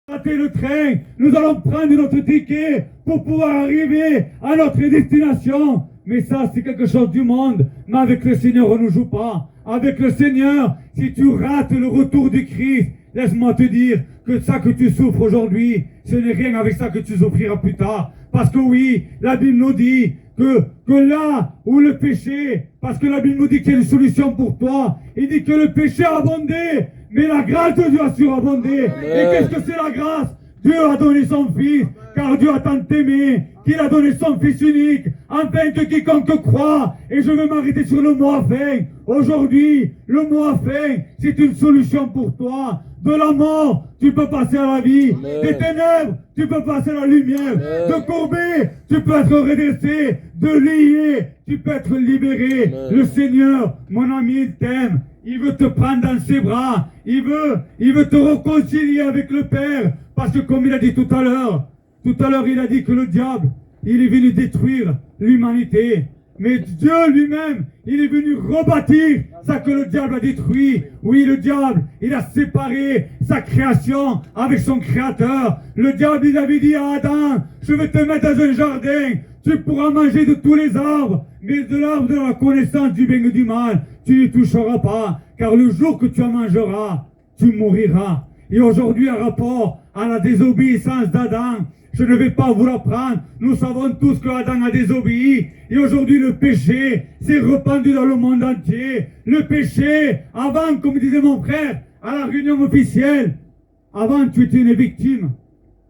rater le train, nous allons prendre notre ticket pour pouvoir arriver à notre destination. Mais ça, c'est quelque chose du monde. Mais avec le Seigneur, on ne joue pas. Avec le Seigneur, si tu rates le retour du Christ, laisse-moi te dire que ça que tu souffres aujourd'hui, ce n'est rien avec ça que tu souffriras plus tard. Parce que oui, la Bible nous dit que là où le péché, parce que la Bible nous dit qu'il y a une solution pour toi, il dit que le péché a abondé, mais la grâce de Dieu a surabondé. Et qu'est-ce que c'est la grâce? Dieu a donné son Fils, car Dieu a tant aimé, qu'il a donné son Fils unique, afin que quiconque croit, et je vais m'arrêter sur le mot afin. Aujourd'hui, le mot afin, c'est une solution pour toi. De la mort, tu peux passer à la vie. Des ténèbres, tu peux passer à la lumière. De courbé, tu peux être redressé. De lié, tu peux être libéré. Le Seigneur, mon ami, il t'aime. Il veut te prendre dans ses bras. Il veut te réconcilier avec le Père. Parce que comme il a dit tout à l'heure, il a dit que le diable, il est venu détruire l'humanité. Mais Dieu lui-même, il est venu rebâtir ça que le diable a détruit. Oui, le diable, il a séparé sa création avec son créateur. Le diable, il avait dit à Adam, je vais te mettre dans un jardin, tu pourras manger de tous les arbres, mais de l'arbre de la connaissance du bien et du mal, tu n'y toucheras pas, car le jour que tu en mangeras, tu mouriras. Et aujourd'hui, en rapport à la désobéissance d'Adam, je ne vais pas vous l'apprendre. Nous savons tous que Adam a désobéi. Et aujourd'hui, le péché s'est répandu dans le monde entier. Le péché, avant, comme disait mon frère, à la réunion officielle, avant, tu étais une victime.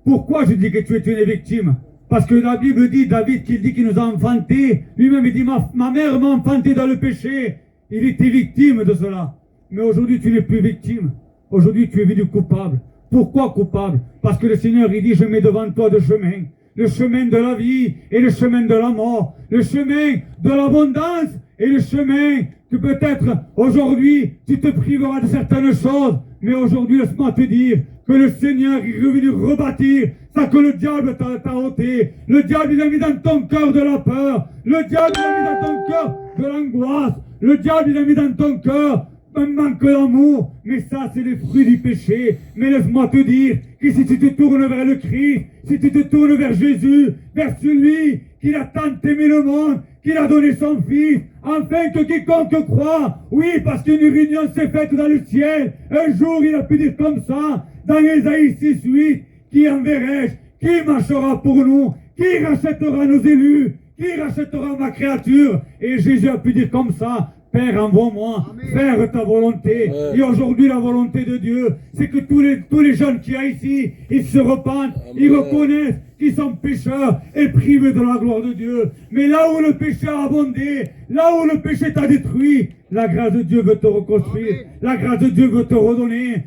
Pourquoi je dis que tu es une victime? Parce que la Bible dit, David, qu'il nous a enfantés. Lui-même, il dit, ma mère m'a enfanté dans le péché. Il était victime de cela. Mais aujourd'hui, tu n'es plus victime. Aujourd'hui, tu es venu coupable. Pourquoi coupable? Parce que le Seigneur, il dit, je mets devant toi deux chemins. Le chemin de la vie et le chemin de la mort. Le chemin de l'abondance et le chemin que peut-être aujourd'hui, tu te priveras de certaines choses. Mais aujourd'hui, laisse-moi te dire que le Seigneur est revenu rebâtir ça que le diable t'a ôté. Le diable, il a mis dans ton cœur de la peur. Le diable, il a mis dans ton cœur de l'angoisse. Le diable, il a mis dans ton cœur un manque d'amour, mais ça c'est les fruits du péché. Mais laisse-moi te dire que si tu te tournes vers le Christ, si tu te tournes vers Jésus, vers celui qui a tant aimé le monde, qu'il a donné son Fils, afin que quiconque croit, oui, parce qu'une réunion s'est faite dans le ciel, un jour il a pu dire comme ça, dans Ésaïe 6:8, qui enverrai-je, qui marchera pour nous, qui rachètera nos élus, qui rachètera ma créature? Et Jésus a pu dire comme ça, Père, envoie-moi, faire ta volonté. Et aujourd'hui, la volonté de Dieu, c'est que tous les jeunes qui y a ici, ils se repentent, ils reconnaissent qu'ils sont pécheurs et privés de la gloire de Dieu. Mais là où le péché a abondé, là où le péché t'a détruit, la grâce de Dieu veut te reconstruire. La grâce de Dieu veut te redonner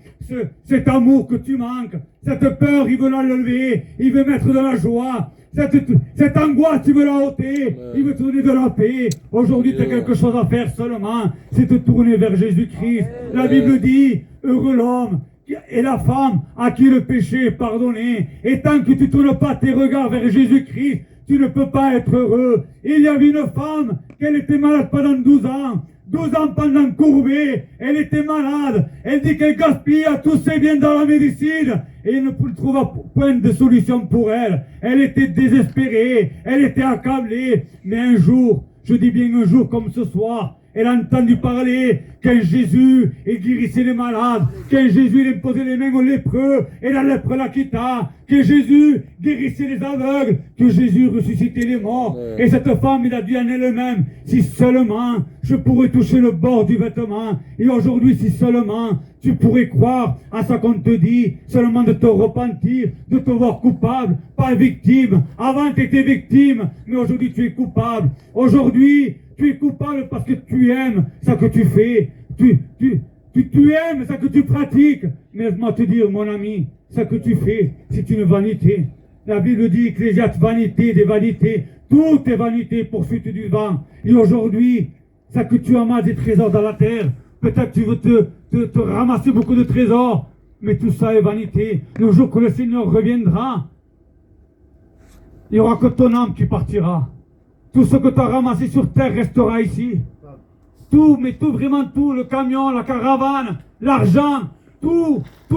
cet amour que tu manques. Cette peur, il veut l'enlever. Il veut mettre de la joie. Cette angoisse, tu veux la ôter. Il veut te donner de la paix. Aujourd'hui, tu as quelque chose à faire seulement. C'est te tourner vers Jésus-Christ. La Bible dit, heureux l'homme et la femme à qui le péché est pardonné. Et tant que tu ne tournes pas tes regards vers Jésus-Christ, tu ne peux pas être heureux. Il y avait une femme, qu'elle était malade pendant 12 ans. 12 ans pendant courbée, elle était malade. Elle dit qu'elle gaspillait tous ses biens dans la médecine. Et il ne trouva point de solution pour elle. Elle était désespérée, elle était accablée. Mais un jour, je dis bien un jour comme ce soir, elle a entendu parler qu'un Jésus, il guérissait les malades, qu'un Jésus, il imposait les mains aux lépreux, et la lèpre la quitta, que Jésus guérissait les aveugles, que Jésus ressuscitait les morts. Et cette femme, il a dit en elle-même, si seulement je pourrais toucher le bord du vêtement, et aujourd'hui, si seulement tu pourrais croire à ce qu'on te dit, seulement de te repentir, de te voir coupable, pas victime. Avant, tu étais victime, mais aujourd'hui, tu es coupable. Aujourd'hui, tu es coupable parce que tu aimes ce que tu fais. Tu aimes ce que tu pratiques. Mais laisse-moi te dire, mon ami, ce que tu fais, c'est une vanité. La Bible dit, Ecclésiaste, vanité des vanités. Tout est vanité, poursuite du vent. Et aujourd'hui, ce que tu amasses des trésors dans la terre, peut-être tu veux te ramasser beaucoup de trésors, mais tout ça est vanité. Le jour que le Seigneur reviendra, il n'y aura que ton âme qui partira. Tout ce que tu as ramassé sur terre restera ici. Tout, mais tout, vraiment tout, le camion, la caravane, l'argent, tout